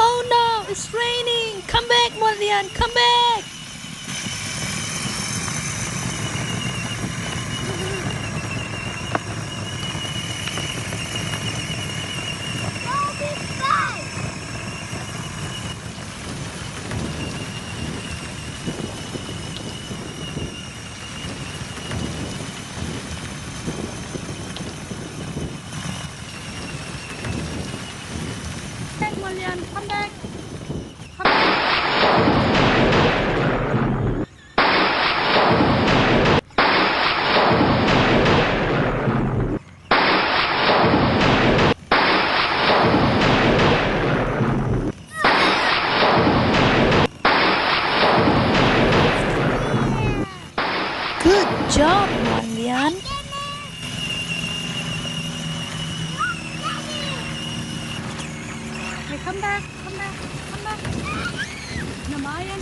Oh no, it's raining! Come back, Molian, come back! Back, Molian, come back! Come back! Good job, Molian! Hey, come back, come back, come back! Namayan!